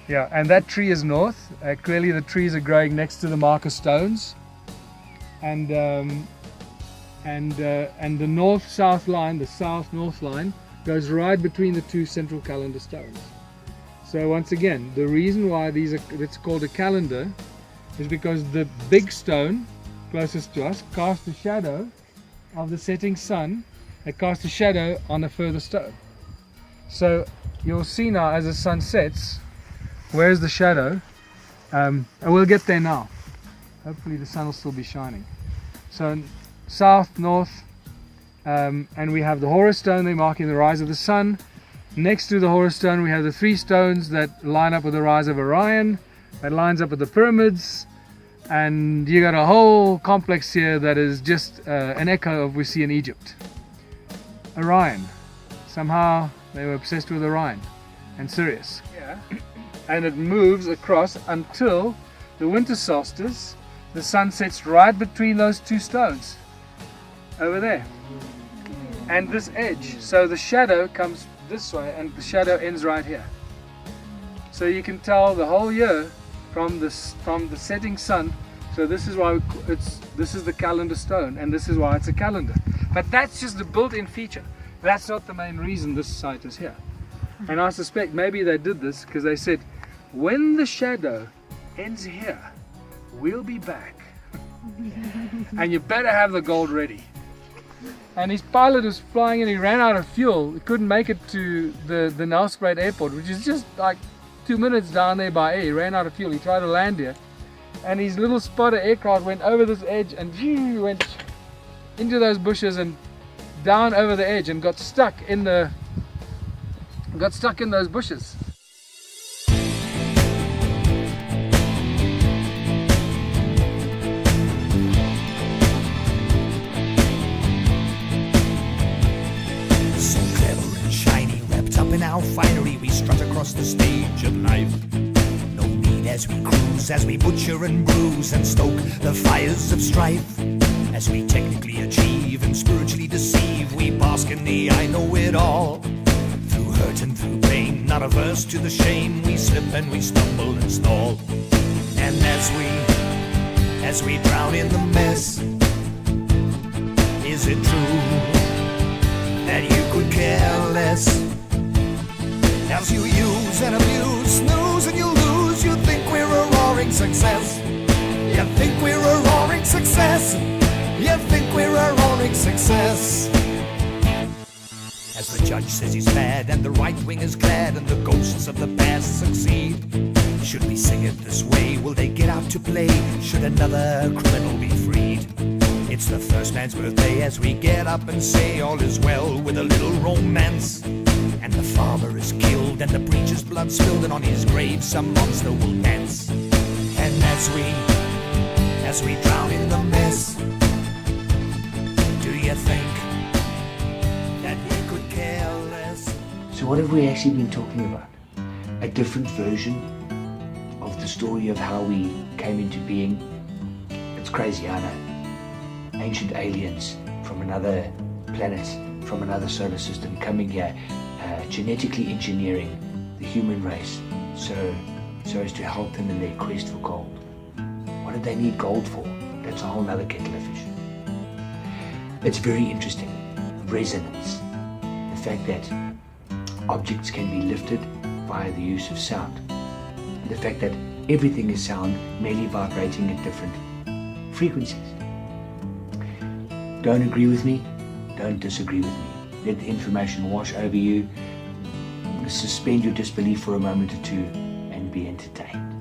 Yeah, and that tree is north. Clearly the trees are growing next to the marker stones. And the north-south line, the south-north line, goes right between the two central calendar stones. So once again, the reason why it's called a calendar is because the big stone closest to us casts a shadow of the setting sun. It casts a shadow on a further stone. So you'll see now as the sun sets, where's the shadow? And we'll get there now. Hopefully the sun will still be shining. So south, north, and we have the Horus stone there marking the rise of the sun. Next to the Horus stone we have the three stones that line up with the rise of Orion, that lines up with the pyramids, and you got a whole complex here that is just an echo of what we see in Egypt. Orion, somehow they were obsessed with Orion and Sirius. Yeah. And it moves across until the winter solstice. The sun sets right between those two stones over there and this edge, so the shadow comes this way and the shadow ends right here. So you can tell the whole year from the setting sun. So this is why this is the calendar stone, and this is why it's a calendar. But that's just the built-in feature. That's not the main reason this site is here. And I suspect maybe they did this because they said, when the shadow ends here, we'll be back. And you better have the gold ready. And his pilot was flying and he ran out of fuel. He couldn't make it to the Nelspruit airport, which is just like 2 minutes down there by air. He ran out of fuel. He tried to land here. And his little spotter aircraft went over this edge and went into those bushes and down over the edge and got stuck in those bushes. So clever and shiny, wrapped up in our finery, we strut across the stage of life. No need as we cruise, as we butcher and bruise and stoke the fires of strife. As we technically achieve and spiritually deceive, we bask in the I know it all. Through hurt and through pain, not averse to the shame, we slip and we stumble and stall. And as we drown in the mess, is it true that you could care less? As you use and abuse, snooze and you lose, you think we're a roaring success. You think we're a roaring success. You think we're a roaring success. As the judge says he's mad and the right wing is glad and the ghosts of the past succeed, should we sing it this way? Will they get out to play? Should another criminal be freed? It's the first man's birthday as we get up and say all is well with a little romance. And the farmer is killed and the preacher's blood spilled, and on his grave some monster will dance. And as we drown in the mess, do you think that we could care less? So what have we actually been talking about? A different version of the story of how we came into being? It's crazy, I know. Ancient aliens from another planet, from another solar system coming here, genetically engineering the human race so as to help them in their quest for gold. What did they need gold for? That's a whole nother kettle of fish. It's very interesting. Resonance. The fact that objects can be lifted via the use of sound. And the fact that everything is sound, merely vibrating at different frequencies. Don't agree with me, don't disagree with me. Let the information wash over you. Suspend your disbelief for a moment or two and be entertained.